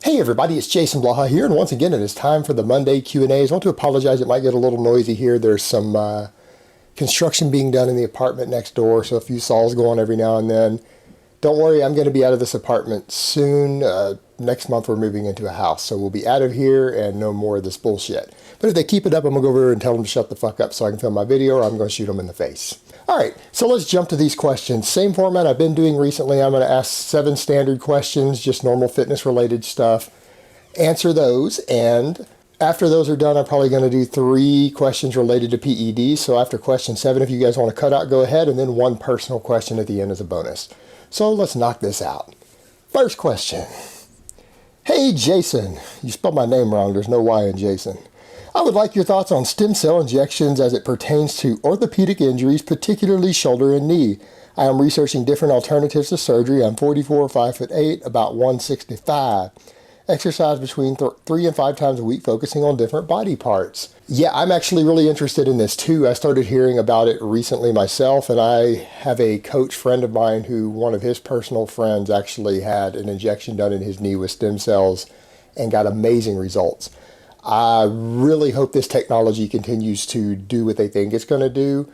Hey everybody, it's Jayson Blaha here, and once again it is time for the Monday Q&As. I want to apologize, it might get a little noisy here. There's some construction being done in the apartment next door, so a few saws go on every now and then. Don't worry, I'm going to be out of this apartment soon. Next month we're moving into a house, so we'll be out of here and no more of this bullshit. But if they keep it up, I'm going to go over and tell them to shut the fuck up so I can film my video, or I'm going to shoot them in the face. Alright, so let's jump to these questions. Same format I've been doing recently. I'm going to ask 7 standard questions, just normal fitness related stuff. Answer those, and after those are done, I'm probably going to do 3 questions related to PEDs. So after question 7, if you guys want to cut out, go ahead, and then 1 personal question at the end as a bonus. So let's knock this out. First question. Hey Jayson, you spelled my name wrong, there's no Y in Jayson. I would like your thoughts on stem cell injections as it pertains to orthopedic injuries, particularly shoulder and knee. I am researching different alternatives to surgery. I'm 44, 5'8", about 165. Exercise between 3 and 5 times a week, focusing on different body parts. Yeah, I'm actually really interested in this too. I started hearing about it recently myself, and I have a coach friend of mine who one of his personal friends actually had an injection done in his knee with stem cells and got amazing results. I really hope this technology continues to do what they think it's going to do.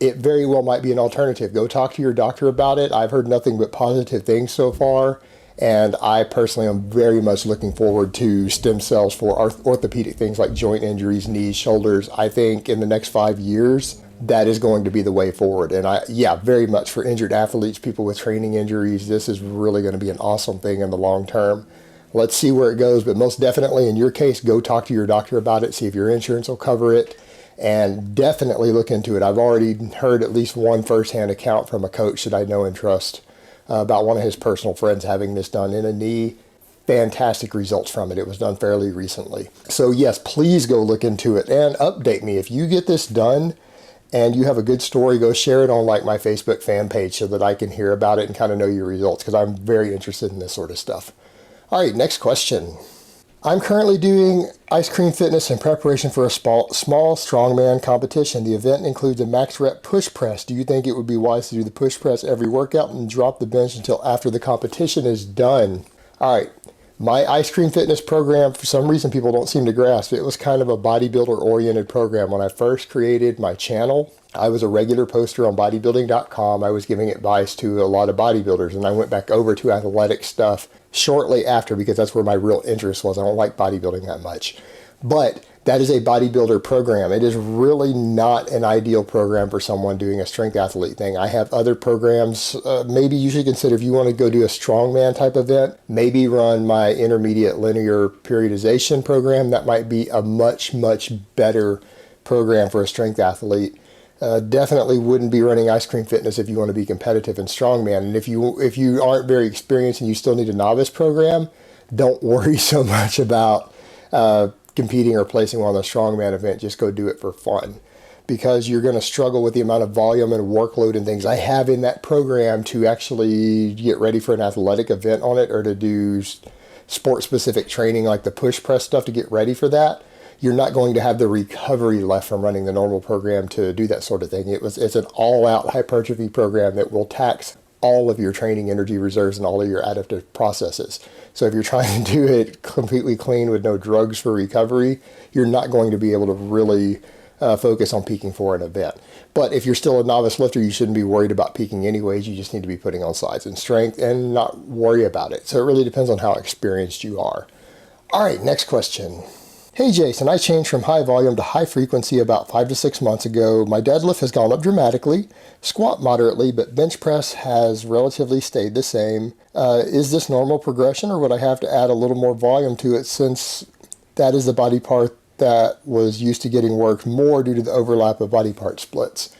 It very well might be an alternative. Go talk to your doctor about it. I've heard nothing but positive things so far. And I personally am very much looking forward to stem cells for orthopedic things like joint injuries, knees, shoulders. I think in the next 5 years, that is going to be the way forward. And yeah, very much for injured athletes, people with training injuries, this is really going to be an awesome thing in the long term. Let's see where it goes, but most definitely in your case, go talk to your doctor about it, see if your insurance will cover it, and definitely look into it. I've already heard at least one firsthand account from a coach that I know and trust about one of his personal friends having this done in a knee. Fantastic results from it. It was done fairly recently. So yes, please go look into it and update me. If you get this done and you have a good story, go share it on like my Facebook fan page so that I can hear about it and kind of know your results, because I'm very interested in this sort of stuff. All right, next question. I'm currently doing ice cream fitness in preparation for a small strongman competition. The event includes a max rep push press. Do you think it would be wise to do the push press every workout and drop the bench until after the competition is done? All right, my ice cream fitness program, for some reason people don't seem to grasp, it was kind of a bodybuilder oriented program. When I first created my channel, I was a regular poster on bodybuilding.com. I was giving advice to a lot of bodybuilders, and I went back over to athletic stuff shortly after because that's where my real interest was. I don't like bodybuilding that much. But that is a bodybuilder program. It is really not an ideal program for someone doing a strength athlete thing. I have other programs. Maybe you should consider, if you want to go do a strongman type event, maybe run my intermediate linear periodization program. That might be a much, much better program for a strength athlete. Definitely wouldn't be running ice cream fitness if you want to be competitive in strongman. And if you aren't very experienced and you still need a novice program, don't worry so much about competing or placing on a strongman event. Just go do it for fun, because you're going to struggle with the amount of volume and workload and things I have in that program to actually get ready for an athletic event on it, or to do sport specific training like the push press stuff to get ready for that. You're not going to have the recovery left from running the normal program to do that sort of thing. It's an all-out hypertrophy program that will tax all of your training energy reserves and all of your adaptive processes. So if you're trying to do it completely clean with no drugs for recovery, you're not going to be able to really focus on peaking for an event. But if you're still a novice lifter, you shouldn't be worried about peaking anyways. You just need to be putting on slides and strength and not worry about it. So it really depends on how experienced you are. All right, next question. Hey Jayson, I changed from high volume to high frequency about 5 to 6 months ago. My deadlift has gone up dramatically, squat moderately, but bench press has relatively stayed the same. Is this normal progression, or would I have to add a little more volume to it, since that is the body part that was used to getting worked more due to the overlap of body part splits?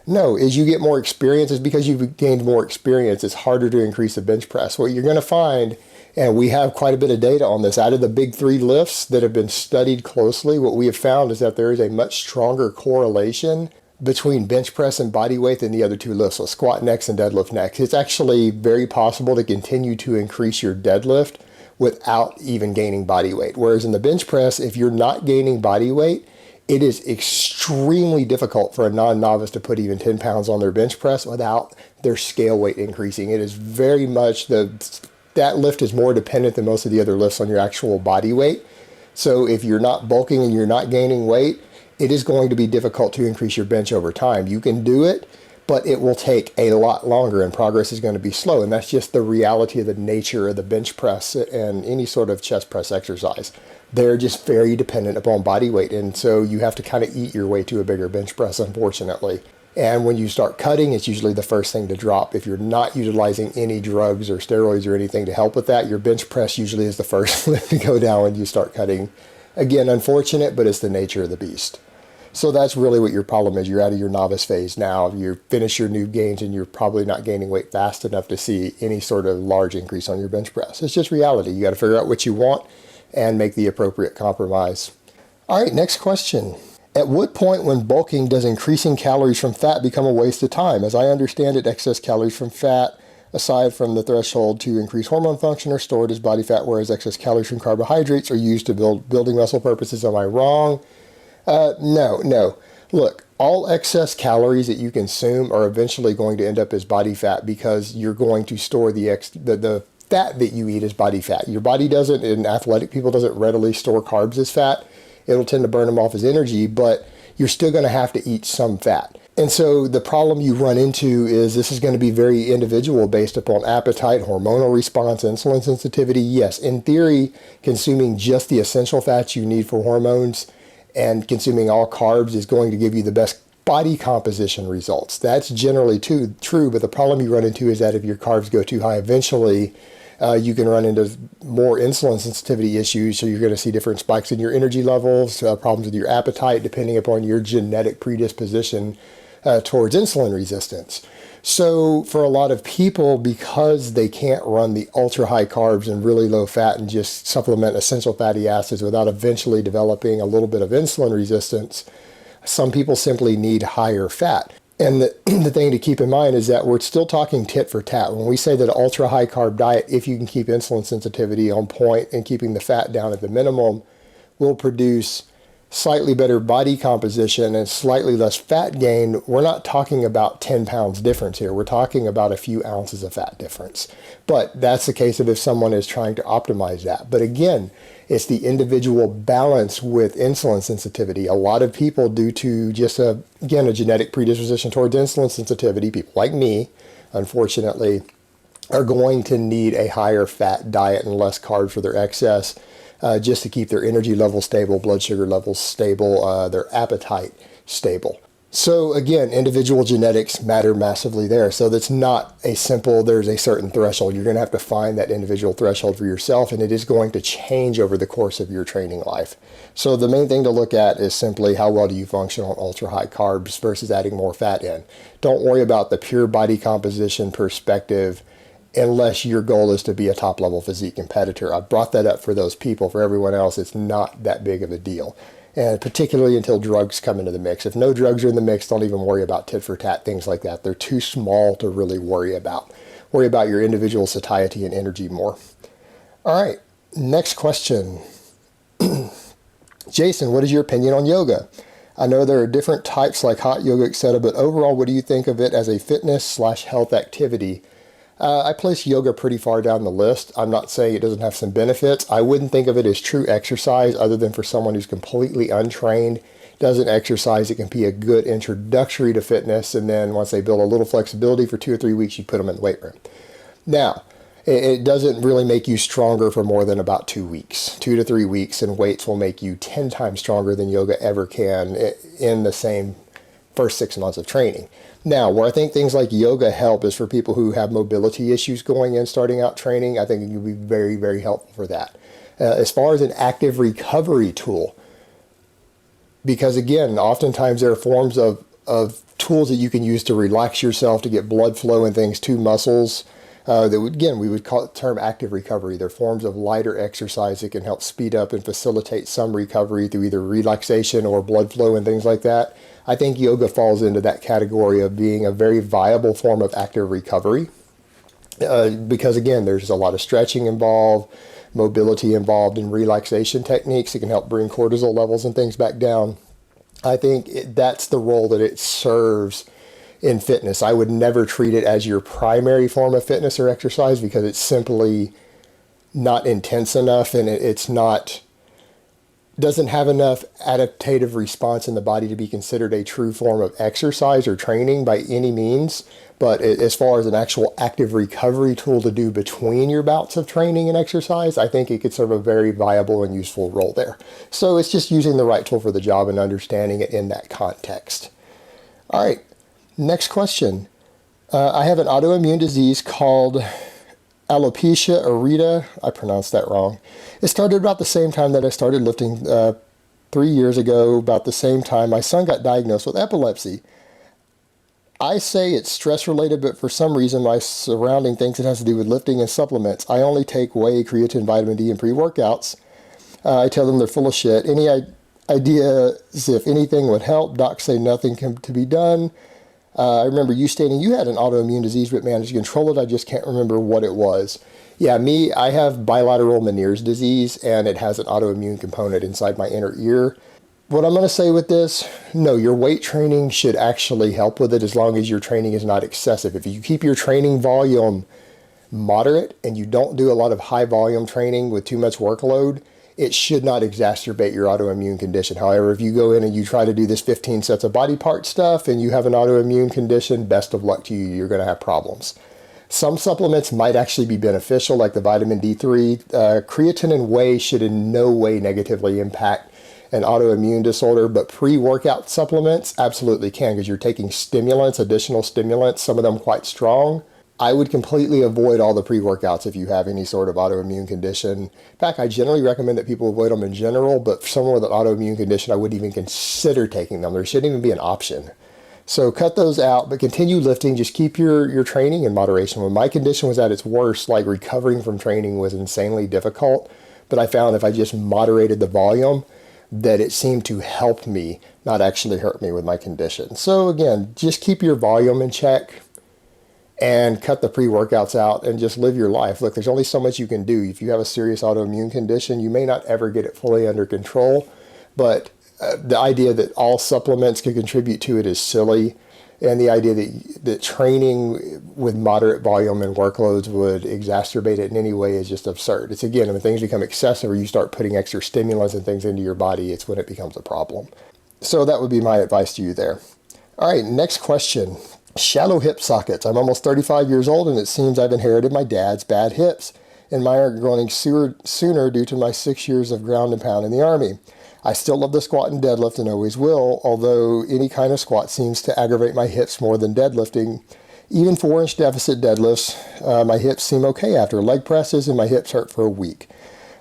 No, as you get more experience, it's because you've gained more experience, it's harder to increase the bench press. What you're going to find, and we have quite a bit of data on this, out of the big 3 lifts that have been studied closely, what we have found is that there is a much stronger correlation between bench press and body weight than the other 2 lifts, so squat next and deadlift next. It's actually very possible to continue to increase your deadlift without even gaining body weight. Whereas in the bench press, if you're not gaining body weight, it is extremely difficult for a non-novice to put even 10 pounds on their bench press without their scale weight increasing. It is very much the that lift is more dependent than most of the other lifts on your actual body weight. So if you're not bulking and you're not gaining weight, it is going to be difficult to increase your bench over time. You can do it, but it will take a lot longer and progress is going to be slow. And that's just the reality of the nature of the bench press and any sort of chest press exercise. They're just very dependent upon body weight. And so you have to kind of eat your way to a bigger bench press, unfortunately. And when you start cutting, it's usually the first thing to drop. If you're not utilizing any drugs or steroids or anything to help with that, your bench press usually is the first lift to go down when you start cutting. Again, unfortunate, but it's the nature of the beast. So that's really what your problem is. You're out of your novice phase now. You finish your new gains and you're probably not gaining weight fast enough to see any sort of large increase on your bench press. It's just reality. You got to figure out what you want and make the appropriate compromise. All right, next question. At what point when bulking does increasing calories from fat become a waste of time? As I understand it, excess calories from fat, aside from the threshold to increase hormone function, are stored as body fat, whereas excess calories from carbohydrates are used to building muscle purposes. Am I wrong? No. Look, all excess calories that you consume are eventually going to end up as body fat because you're going to store the fat that you eat as body fat. Your body doesn't, and athletic people doesn't readily store carbs as fat. It'll tend to burn them off as energy, but you're still going to have to eat some fat. And so the problem you run into is this is going to be very individual based upon appetite, hormonal response, insulin sensitivity. Yes, in theory, consuming just the essential fats you need for hormones and consuming all carbs is going to give you the best body composition results. That's generally true, but the problem you run into is that if your carbs go too high, eventually you can run into more insulin sensitivity issues. So you're going to see different spikes in your energy levels, problems with your appetite, depending upon your genetic predisposition towards insulin resistance. So for a lot of people, because they can't run the ultra high carbs and really low fat and just supplement essential fatty acids without eventually developing a little bit of insulin resistance, some people simply need higher fat. And the thing to keep in mind is that we're still talking tit for tat. When we say that an ultra high carb diet, if you can keep insulin sensitivity on point and keeping the fat down at the minimum, will produce slightly better body composition and slightly less fat gain. We're not talking about 10 pounds difference here. We're talking about a few ounces of fat difference. But that's the case of if someone is trying to optimize that. But again, it's the individual balance with insulin sensitivity. A lot of people, due to just a genetic predisposition towards insulin sensitivity, people like me, unfortunately, are going to need a higher fat diet and less carbs for their excess, just to keep their energy levels stable, blood sugar levels stable, their appetite stable. So again, individual genetics matter massively there. So that's not a simple, there's a certain threshold. You're going to have to find that individual threshold for yourself, and it is going to change over the course of your training life. So the main thing to look at is simply how well do you function on ultra high carbs versus adding more fat in. Don't worry about the pure body composition perspective unless your goal is to be a top level physique competitor. I brought that up for those people. For everyone else, it's not that big of a deal. And particularly until drugs come into the mix. If no drugs are in the mix, don't even worry about tit for tat, things like that. They're too small to really worry about. Worry about your individual satiety and energy more. All right, next question. Jason, what is your opinion on yoga? I know there are different types like hot yoga, etc., but overall, what do you think of it as a fitness/health activity? I place yoga pretty far down the list. I'm not saying it doesn't have some benefits. I wouldn't think of it as true exercise other than for someone who's completely untrained, doesn't exercise. It can be a good introductory to fitness, and then once they build a little flexibility for 2 or 3 weeks, you put them in the weight room. Now, it doesn't really make you stronger for more than about 2 weeks, 2 to 3 weeks, and weights will make you 10 times stronger than yoga ever can in the same first 6 months of training. Now, where I think things like yoga help is for people who have mobility issues going in, starting out training. I think it can be very, very helpful for that. As far as an active recovery tool, because again, oftentimes there are forms of tools that you can use to relax yourself, to get blood flow and things to muscles. We would call it term active recovery. They're forms of lighter exercise that can help speed up and facilitate some recovery through either relaxation or blood flow and things like that. I think yoga falls into that category of being a very viable form of active recovery because, again, there's a lot of stretching involved, mobility involved, and relaxation techniques that can help bring cortisol levels and things back down. I think that's the role that it serves in fitness. I would never treat it as your primary form of fitness or exercise because it's simply not intense enough, and it's not, doesn't have enough adaptive response in the body to be considered a true form of exercise or training by any means. But as far as an actual active recovery tool to do between your bouts of training and exercise, I think it could serve a very viable and useful role there. So it's just using the right tool for the job and understanding it in that context. All right, next question. I have an autoimmune disease called alopecia areata. I pronounced that wrong. It started about the same time that I started lifting 3 years ago. About the same time my son got diagnosed with epilepsy. I say it's stress related, but for some reason my surrounding thinks it has to do with lifting and supplements. I only take whey, creatine, vitamin D, and pre-workouts. I tell them they're full of shit. Any ideas if anything would help? Docs say nothing can to be done. I remember you stating you had an autoimmune disease but managed to control it. I just can't remember what it was. Yeah, I have bilateral Meniere's disease, and it has an autoimmune component inside my inner ear. What I'm going to say with this, no, your weight training should actually help with it as long as your training is not excessive. If you keep your training volume moderate and you don't do a lot of high volume training with too much workload, it should not exacerbate your autoimmune condition. However, if you go in and you try to do this 15 sets of body part stuff and you have an autoimmune condition, best of luck to you. You're going to have problems. Some supplements might actually be beneficial, like the vitamin D3. Creatine and whey should in no way negatively impact an autoimmune disorder, but pre-workout supplements absolutely can, because you're taking stimulants, additional stimulants, some of them quite strong. I would completely avoid all the pre-workouts if you have any sort of autoimmune condition. In fact, I generally recommend that people avoid them in general, but for someone with an autoimmune condition, I wouldn't even consider taking them. There shouldn't even be an option. So cut those out, but continue lifting. Just keep your training in moderation. When my condition was at its worst, like recovering from training was insanely difficult, but I found if I just moderated the volume, that it seemed to help me, not actually hurt me with my condition. So again, just keep your volume in check and cut the pre-workouts out and just live your life. Look, there's only so much you can do. If you have a serious autoimmune condition, you may not ever get it fully under control, but the idea that all supplements can contribute to it is silly. And the idea that training with moderate volume and workloads would exacerbate it in any way is just absurd. It's again, when things become excessive or you start putting extra stimulants and things into your body, it's when it becomes a problem. So that would be my advice to you there. All right, next question. Shallow hip sockets. I'm almost 35 years old, and it seems I've inherited my dad's bad hips, and mine are growing sooner due to my 6 years of ground and pound in the Army. I still love the squat and deadlift and always will, although any kind of squat seems to aggravate my hips more than deadlifting. Even 4-inch deficit deadlifts, my hips seem okay after. Leg presses and my hips hurt for a week.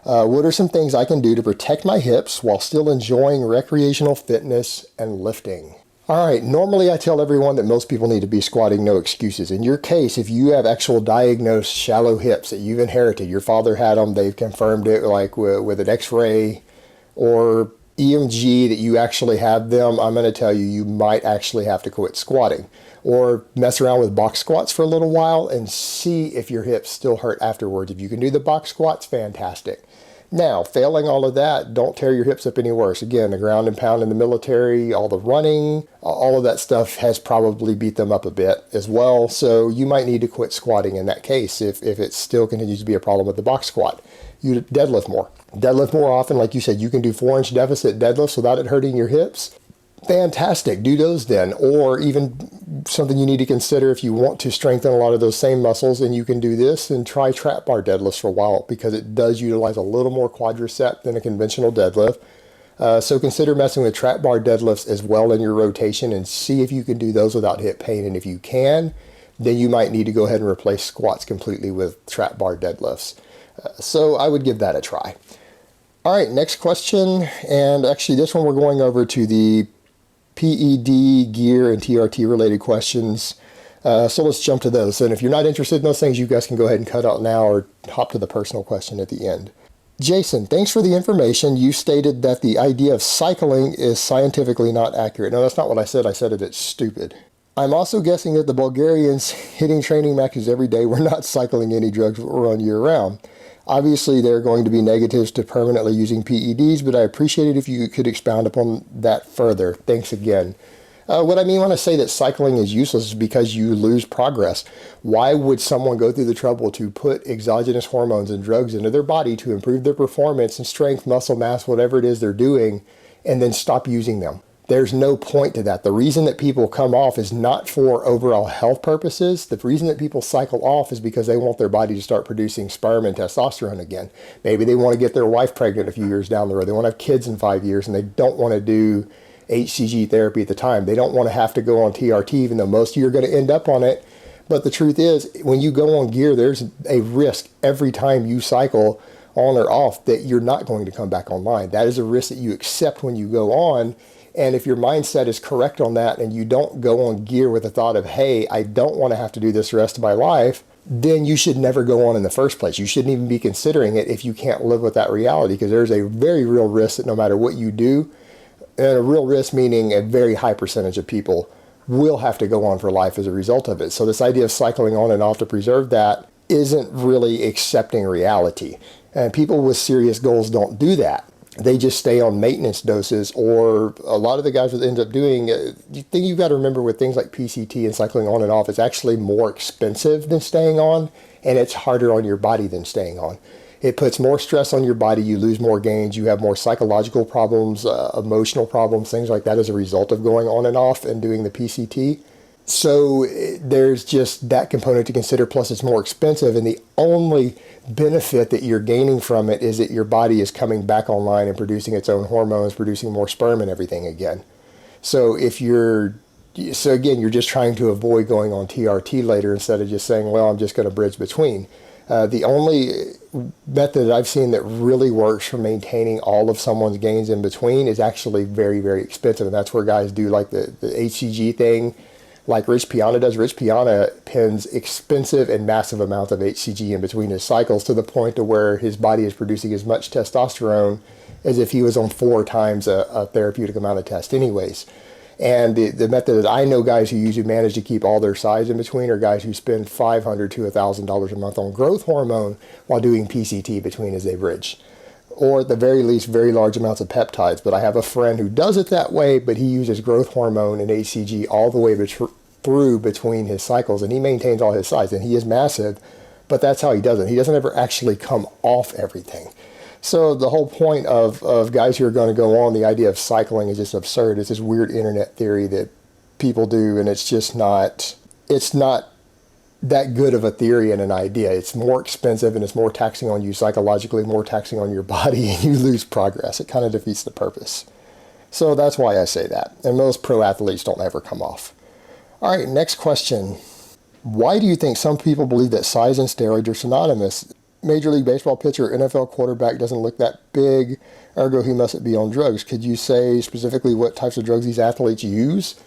What are some things I can do to protect my hips while still enjoying recreational fitness and lifting? All right, normally I tell everyone that most people need to be squatting, no excuses. In your case, if you have actual diagnosed shallow hips that you've inherited, your father had them, they've confirmed it like with an x-ray, or EMG that you actually have them, I'm going to tell you, you might actually have to quit squatting or mess around with box squats for a little while and see if your hips still hurt afterwards. If you can do the box squats, fantastic. Now, failing all of that, don't tear your hips up any worse. Again, the ground and pound in the military, all the running, all of that stuff has probably beat them up a bit as well. So you might need to quit squatting in that case if it still continues to be a problem with the box squat. You deadlift more. Deadlift more often. Like you said, you can do 4-inch deficit deadlifts without it hurting your hips. Fantastic. Do those then. Or even something you need to consider if you want to strengthen a lot of those same muscles, and you can do this, and try trap bar deadlifts for a while, because it does utilize a little more quadricep than a conventional deadlift. So consider messing with trap bar deadlifts as well in your rotation and see if you can do those without hip pain. And if you can, then you might need to go ahead and replace squats completely with trap bar deadlifts. So I would give that a try. All right, next question. And actually this one we're going over to the PED, gear, and TRT related questions. So let's jump to those. And if you're not interested in those things, you guys can go ahead and cut out now or hop to the personal question at the end. Jayson, thanks for the information. You stated that the idea of cycling is scientifically not accurate. No, that's not what I said. I said it's stupid. I'm also guessing that the Bulgarians hitting training maxes every day were not cycling any drugs run year-round. Obviously, there are going to be negatives to permanently using PEDs, but I appreciate it if you could expound upon that further. Thanks again. What I mean when I say that cycling is useless is because you lose progress. Why would someone go through the trouble to put exogenous hormones and drugs into their body to improve their performance and strength, muscle mass, whatever it is they're doing, and then stop using them? There's no point to that. The reason that people come off is not for overall health purposes. The reason that people cycle off is because they want their body to start producing sperm and testosterone again. Maybe they want to get their wife pregnant a few years down the road. They want to have kids in 5 years, and they don't want to do HCG therapy at the time. They don't want to have to go on TRT, even though most of you are going to end up on it. But the truth is, when you go on gear, there's a risk every time you cycle on or off that you're not going to come back online. That is a risk that you accept when you go on. And if your mindset is correct on that and you don't go on gear with the thought of, hey, I don't want to have to do this the rest of my life, then you should never go on in the first place. You shouldn't even be considering it if you can't live with that reality, because there's a very real risk that no matter what you do, and a real risk meaning a very high percentage of people will have to go on for life as a result of it. So this idea of cycling on and off to preserve that isn't really accepting reality. And people with serious goals don't do that. They just stay on maintenance doses, or a lot of the guys that end up doing, the thing you've got to remember with things like PCT and cycling on and off, it's actually more expensive than staying on, and it's harder on your body than staying on. It puts more stress on your body, you lose more gains, you have more psychological problems, emotional problems, things like that as a result of going on and off and doing the PCT. So there's just that component to consider, plus it's more expensive, and the only benefit that you're gaining from it is that your body is coming back online and producing its own hormones, producing more sperm and everything again. So again, you're just trying to avoid going on TRT later instead of just saying, well, I'm just going to bridge between. The only method I've seen that really works for maintaining all of someone's gains in between is actually very, very expensive. And that's where guys do like the HCG thing, like Rich Piana does. Rich Piana pins expensive and massive amounts of HCG in between his cycles to the point to where his body is producing as much testosterone as if he was on 4 times a therapeutic amount of test anyways. And the method that I know guys who usually manage to keep all their size in between are guys who spend $500 to $1,000 a month on growth hormone while doing PCT between as they bridge. Or at the very least, very large amounts of peptides. But I have a friend who does it that way, but he uses growth hormone and HCG all the way through between his cycles, and he maintains all his size, and he is massive, but that's how he does it. He doesn't ever actually come off everything. So the whole point of guys who are going to go on, the idea of cycling is just absurd. It's this weird internet theory that people do, and it's just not that good of a theory and an idea. It's more expensive, and it's more taxing on you psychologically, more taxing on your body, and you lose progress. It kind of defeats the purpose. So that's why I say that. And most pro athletes don't ever come off. All right, next question. Why do you think some people believe that size and steroids are synonymous? Major League Baseball pitcher, NFL quarterback doesn't look that big, ergo he mustn't be on drugs. Could you say specifically what types of drugs these athletes use?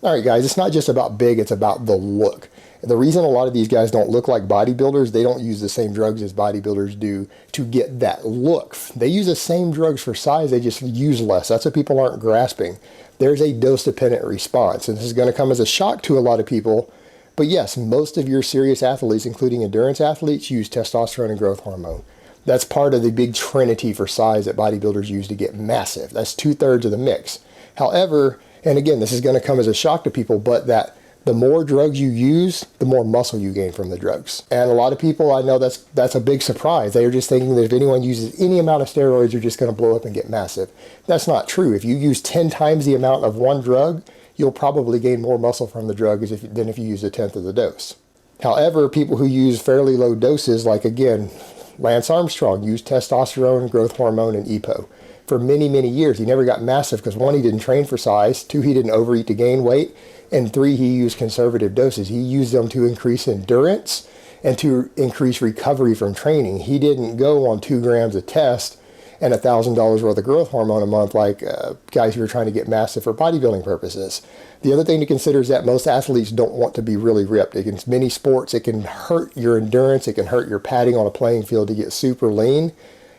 All right, guys, it's not just about big, it's about the look. The reason a lot of these guys don't look like bodybuilders, they don't use the same drugs as bodybuilders do to get that look. They use the same drugs for size, they just use less. That's what people aren't grasping. There's a dose-dependent response, and this is going to come as a shock to a lot of people. But yes, most of your serious athletes, including endurance athletes, use testosterone and growth hormone. That's part of the big trinity for size that bodybuilders use to get massive. That's 2/3 of the mix. However, and again, this is going to come as a shock to people, but that the more drugs you use, the more muscle you gain from the drugs. And a lot of people, I know that's a big surprise. They are just thinking that if anyone uses any amount of steroids, you're just going to blow up and get massive. That's not true. If you use 10 times the amount of one drug, you'll probably gain more muscle from the drug than if you use 1/10 of the dose. However, people who use fairly low doses, like again, Lance Armstrong used testosterone, growth hormone, and EPO for many, many years. He never got massive because 1, he didn't train for size, 2, he didn't overeat to gain weight, and 3, he used conservative doses. He used them to increase endurance and to increase recovery from training. He didn't go on 2 grams of test and $1,000 worth of growth hormone a month like guys who are trying to get massive for bodybuilding purposes. The other thing to consider is that most athletes don't want to be really ripped. In many sports, it can hurt your endurance, it can hurt your padding on a playing field to get super lean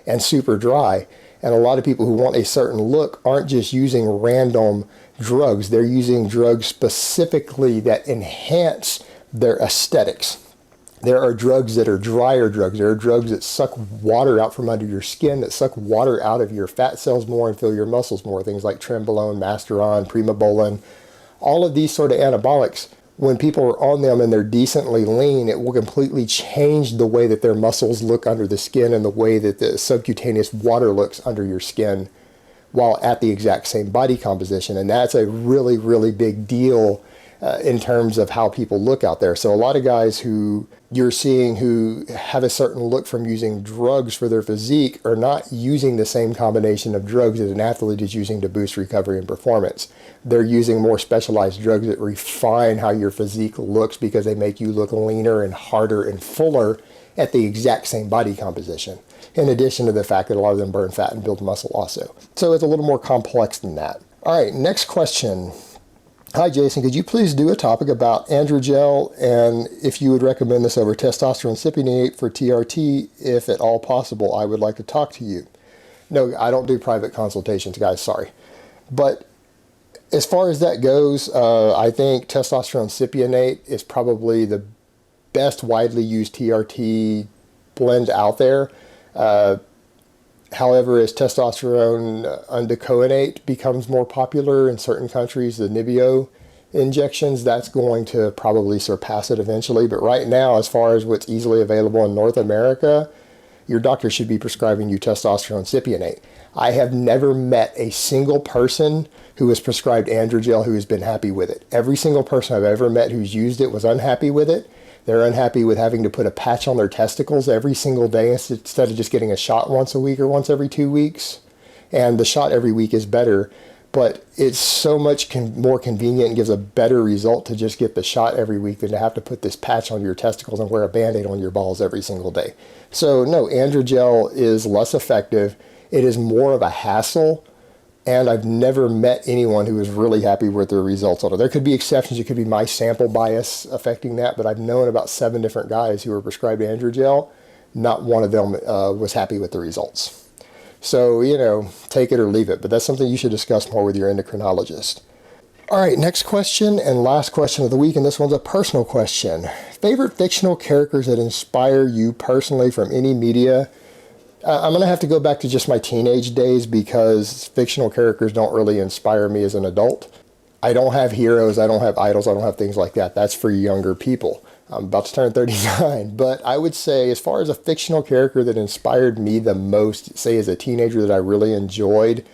and super dry. And a lot of people who want a certain look aren't just using random drugs. They're using drugs specifically that enhance their aesthetics. There are drugs that are drier drugs. There are drugs that suck water out from under your skin, that suck water out of your fat cells more and fill your muscles more. Things like trenbolone, masteron, primobolan, All of these sort of anabolics, when people are on them and they're decently lean, it will completely change the way that their muscles look under the skin and the way that the subcutaneous water looks under your skin while at the exact same body composition. And that's a really, really big deal in terms of how people look out there. So a lot of guys who you're seeing who have a certain look from using drugs for their physique are not using the same combination of drugs that an athlete is using to boost recovery and performance. They're using more specialized drugs that refine how your physique looks because they make you look leaner and harder and fuller at the exact same body composition, in addition to the fact that a lot of them burn fat and build muscle also. So it's a little more complex than that. All right, next question. Hi, Jayson. Could you please do a topic about androgel and if you would recommend this over testosterone cypionate for TRT, if at all possible? I would like to talk to you. No, I don't do private consultations, guys. Sorry. But as far as that goes, I think testosterone cypionate is probably the best widely used TRT blend out there. However, as testosterone undecoinate becomes more popular in certain countries, the Nibio injections, that's going to probably surpass it eventually. But right now, as far as what's easily available in North America, your doctor should be prescribing you testosterone cypionate. I have never met a single person who was prescribed androgel who has been happy with it. Every single person I've ever met who's used it was unhappy with it. They're unhappy with having to put a patch on their testicles every single day instead of just getting a shot once a week or once every 2 weeks. And the shot every week is better, but it's so much more convenient and gives a better result to just get the shot every week than to have to put this patch on your testicles and wear a Band-Aid on your balls every single day. So no, androgel is less effective. It is more of a hassle. And I've never met anyone who is really happy with the results on it. There could be exceptions. It could be my sample bias affecting that, but I've known about 7 different guys who were prescribed androgel. Not one of them was happy with the results. So, you know, take it or leave it, but that's something you should discuss more with your endocrinologist. All right, next question and last question of the week, and this one's a personal question. Favorite fictional characters that inspire you personally from any media? I'm going to have to go back to just my teenage days because fictional characters don't really inspire me as an adult. I don't have heroes, I don't have idols, I don't have things like that. That's for younger people. I'm about to turn 39, but I would say as far as a fictional character that inspired me the most, say as a teenager that I really enjoyed,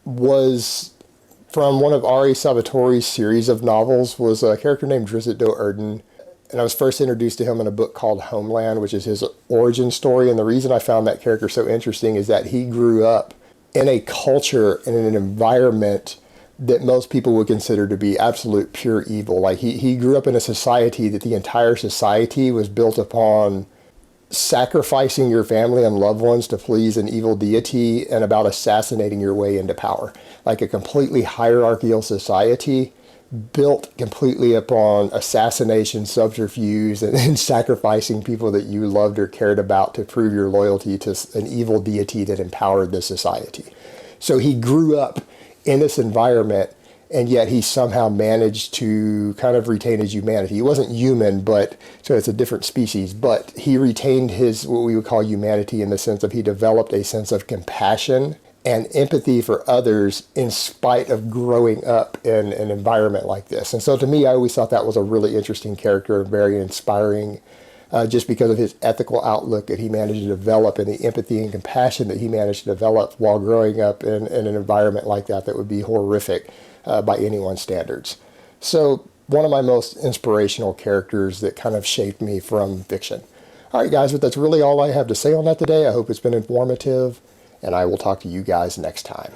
was from one of R.A. Salvatore's series of novels, was a character named Drizzt Do'Urden. And I was first introduced to him in a book called Homeland, which is his origin story. And the reason I found that character so interesting is that he grew up in a culture and in an environment that most people would consider to be absolute pure evil. Like he grew up in a society that the entire society was built upon sacrificing your family and loved ones to please an evil deity and about assassinating your way into power. Like a completely hierarchical society built completely upon assassination, subterfuge, and sacrificing people that you loved or cared about to prove your loyalty to an evil deity that empowered the society. So he grew up in this environment, and yet he somehow managed to kind of retain his humanity. He wasn't human, but so it's a different species, but he retained his, what we would call humanity, in the sense of he developed a sense of compassion and empathy for others in spite of growing up in an environment like this. And so to me, I always thought that was a really interesting character, very inspiring, just because of his ethical outlook that he managed to develop and the empathy and compassion that he managed to develop while growing up in an environment like that that would be horrific by anyone's standards. So one of my most inspirational characters that kind of shaped me from fiction. All right, guys, but that's really all I have to say on that today. I hope it's been informative, and I will talk to you guys next time.